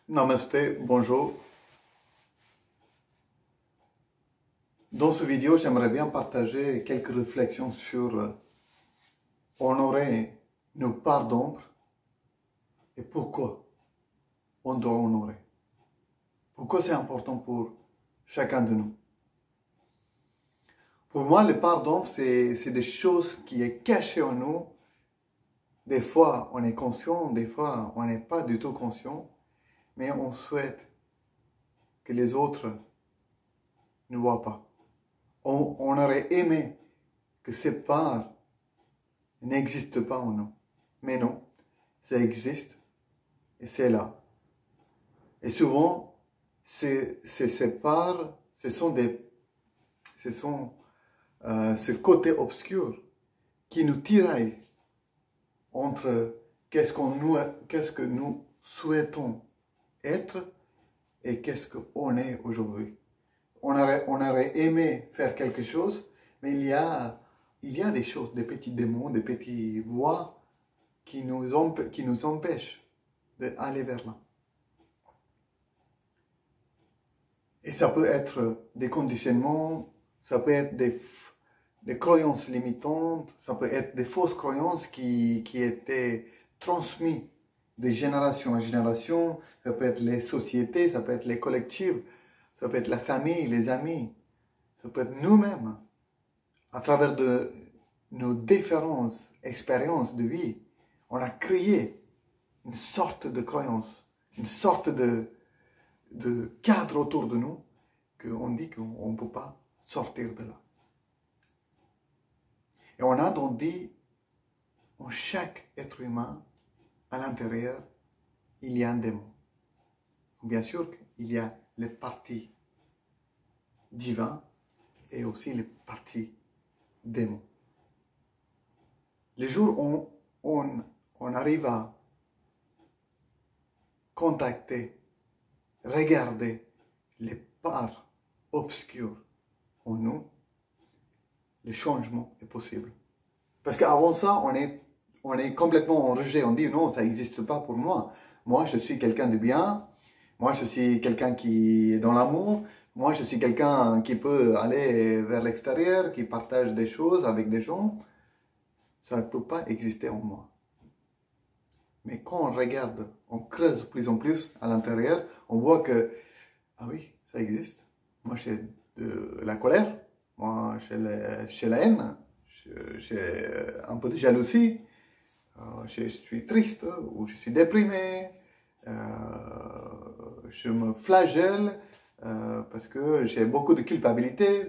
Namasté, bonjour. Dans ce vidéo, j'aimerais bien partager quelques réflexions sur honorer nos parts d'ombre et pourquoi on doit honorer. Pourquoi c'est important pour chacun de nous. Pour moi, les parts d'ombre, c'est des choses qui sont cachées en nous. Des fois, on est conscient, des fois, on n'est pas du tout conscient, mais on souhaite que les autres ne voient pas. On aurait aimé que ces parts n'existent pas en nous. Mais non, ça existe et c'est là. Et souvent, ces parts, ce côté obscur qui nous tiraille entre qu'est-ce que nous souhaitons être et qu'est-ce qu'on est aujourd'hui. On aurait aimé faire quelque chose, mais il y a des choses, des petits démons, des petites voix qui nous empêchent d'aller vers là. Et ça peut être des conditionnements, ça peut être des croyances limitantes, ça peut être des fausses croyances qui étaient transmises de génération en génération, ça peut être les sociétés, ça peut être les collectifs, ça peut être la famille, les amis, ça peut être nous-mêmes. À travers de nos différentes expériences de vie, on a créé une sorte de croyance, une sorte de cadre autour de nous qu'on dit qu'on ne peut pas sortir de là. Et on a donc dit, en chaque être humain, à l'intérieur, il y a un démon. Bien sûr qu'il y a les parties divines et aussi les parties démons. Les jours où on arrive à contacter, regarder les parts obscures en nous, le changement est possible. Parce qu'avant ça, on est complètement en rejet. On dit non, ça n'existe pas pour moi. Moi, je suis quelqu'un de bien. Moi, je suis quelqu'un qui est dans l'amour. Moi, je suis quelqu'un qui peut aller vers l'extérieur, qui partage des choses avec des gens. Ça ne peut pas exister en moi. Mais quand on regarde, on creuse de plus en plus à l'intérieur, on voit que, ah oui, ça existe. Moi, j'ai de la colère. Moi, j'ai la haine. J'ai un peu de jalousie. Je suis triste ou je suis déprimé. Je me flagelle parce que j'ai beaucoup de culpabilité.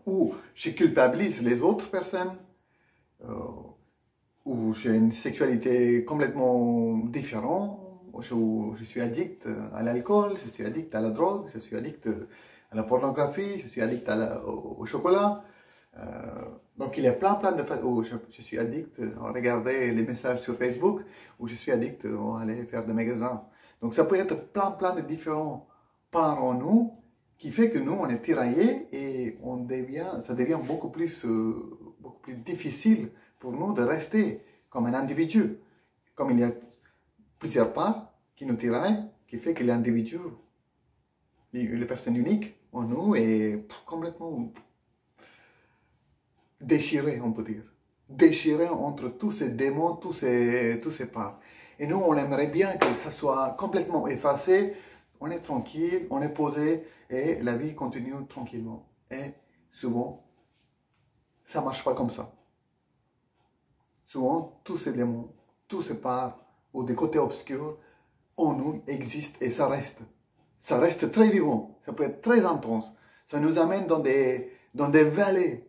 Ou je culpabilise les autres personnes. Où j'ai une sexualité complètement différente, où je suis addict à l'alcool, je suis addict à la drogue, je suis addict à la pornographie, je suis addict au chocolat. Donc il y a plein de façons où je suis addict à regarder les messages sur Facebook, où je suis addict à aller faire des magasins. Donc ça peut être plein de différents parts en nous qui fait que nous on est tiraillés et ça devient beaucoup plus difficile pour nous de rester comme un individu. Comme il y a plusieurs parts qui nous tiraillent, qui fait que l'individu, la personne unique en nous est complètement déchiré, on peut dire. Déchiré entre tous ces démons, tous ces parts. Et nous, on aimerait bien que ça soit complètement effacé. On est tranquille, on est posé et la vie continue tranquillement. Et souvent, ça ne marche pas comme ça. Souvent, tous ces démons, tous ces parts ou des côtés obscurs en nous existent et ça reste. Ça reste très vivant, ça peut être très intense. Ça nous amène dans des vallées.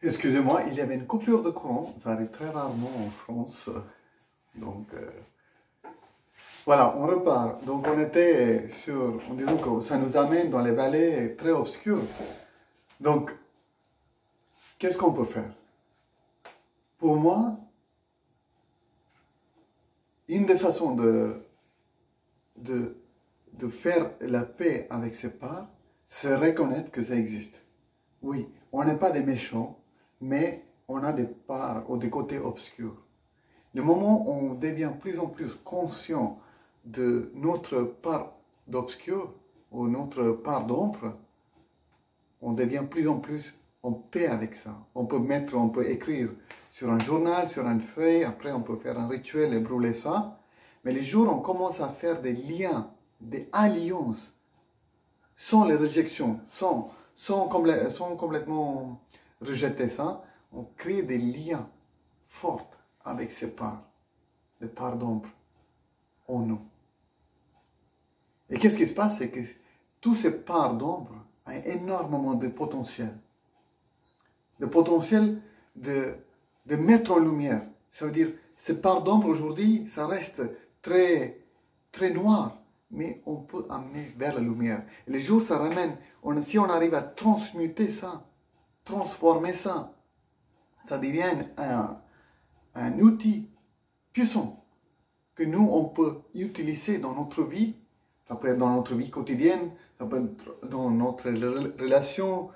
Excusez-moi, il y avait une coupure de courant, ça arrive très rarement en France. Donc, voilà, on repart. Donc, on disait que ça nous amène dans les vallées très obscures. Donc, qu'est-ce qu'on peut faire? Pour moi, une des façons de faire la paix avec ces parts, c'est reconnaître que ça existe. Oui, on n'est pas des méchants, mais on a des parts ou des côtés obscurs. Le moment où on devient plus en plus conscient de notre part d'obscur ou notre part d'ombre, on devient plus en plus en paix avec ça. On peut écrire sur un journal, sur une feuille, après on peut faire un rituel et brûler ça. Mais les jours où on commence à faire des liens, des alliances, sans les réjections, sans complètement rejeter ça, on crée des liens forts avec ces parts, des parts d'ombre en nous. Et qu'est-ce qui se passe? C'est que tous ces parts d'ombre ont énormément de potentiel. Le potentiel de mettre en lumière. Ça veut dire, ces parts d'ombre aujourd'hui, ça reste très, très noir, mais on peut amener vers la lumière. Et les jours, ça ramène, si on arrive à transmuter ça, transformer ça, ça devient un outil puissant que nous, on peut utiliser dans notre vie. Ça peut être dans notre vie quotidienne, ça peut être dans notre relation,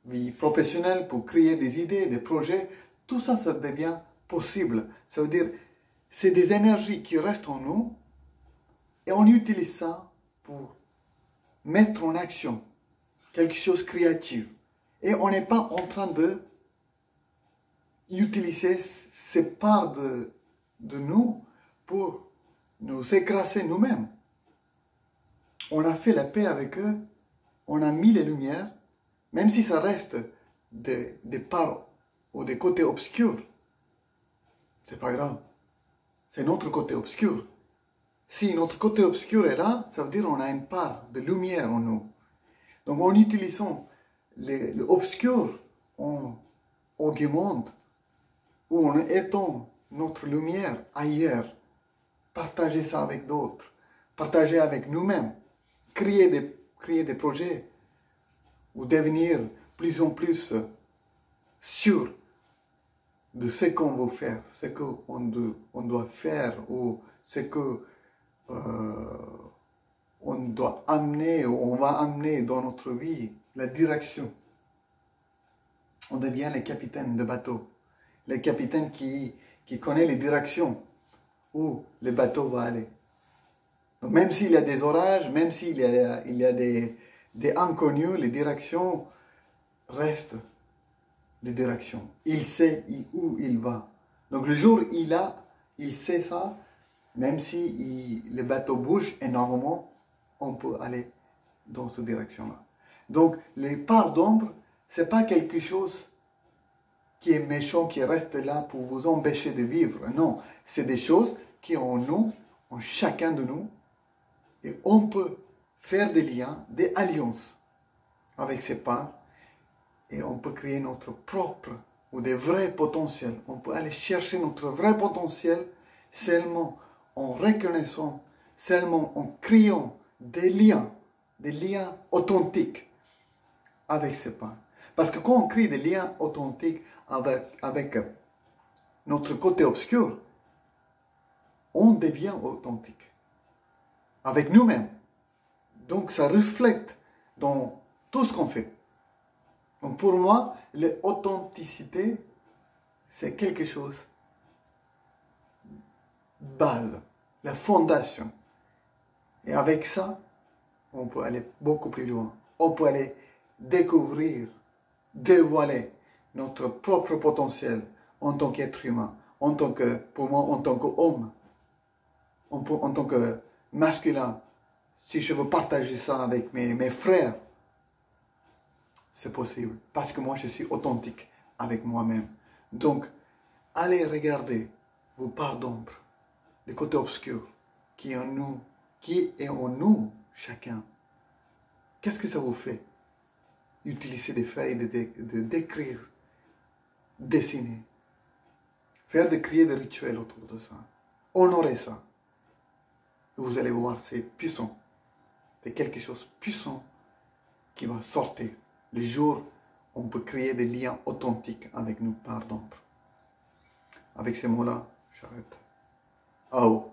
vie professionnelle, pour créer des idées, des projets. Tout ça, ça devient possible. Ça veut dire, c'est des énergies qui restent en nous et on utilise ça pour mettre en action quelque chose de créatif. Et on n'est pas en train de utiliser ces parts de nous pour nous écraser nous-mêmes. On a fait la paix avec eux, on a mis les lumières, même si ça reste des parts ou des côtés obscurs, c'est pas grave. C'est notre côté obscur. Si notre côté obscur est là, ça veut dire qu'on a une part de lumière en nous. Donc en utilisant l'obscur, on augmente ou on étend notre lumière ailleurs. Partager ça avec d'autres, partager avec nous-mêmes, créer des projets ou devenir plus en plus sûr de ce qu'on veut faire, ce qu'on doit faire ou ce que on doit amener ou on va amener dans notre vie, la direction. On devient les capitaines de bateau, les capitaines qui connaissent les directions où le bateau va aller. Donc même s'il y a des orages, même s'il y a des inconnus, les directions restent les directions. Il sait où il va. Donc le jour où il sait ça, même si le bateau bouge énormément, on peut aller dans cette direction-là. Donc les parts d'ombre, ce n'est pas quelque chose qui est méchant, qui reste là pour vous empêcher de vivre. Non, c'est des choses qui ont en nous, en chacun de nous, et on peut faire des liens, des alliances avec ces parts, et on peut créer notre propre ou des vrais potentiels. On peut aller chercher notre vrai potentiel seulement en reconnaissant, seulement en créant des liens authentiques avec ces parts. Parce que quand on crée des liens authentiques avec notre côté obscur, on devient authentique avec nous-mêmes. Donc ça reflète dans tout ce qu'on fait. Donc pour moi, l'authenticité, c'est quelque chose base, la fondation. Et avec ça, on peut aller beaucoup plus loin. On peut aller découvrir, dévoiler notre propre potentiel en tant qu'être humain, pour moi, en tant qu'homme, en tant que masculin. Si je veux partager ça avec mes frères, c'est possible. Parce que moi, je suis authentique avec moi-même. Donc, allez regarder vos parts d'ombre, les côtés obscurs qui est en nous, chacun. Qu'est-ce que ça vous fait? Utiliser des feuilles, de d'écrire, dessiner, créer des rituels autour de ça. Honorer ça. Vous allez voir, c'est puissant. C'est quelque chose de puissant qui va sortir. Le jour où on peut créer des liens authentiques avec nos parts d'ombre. Avec ces mots-là, j'arrête. Au.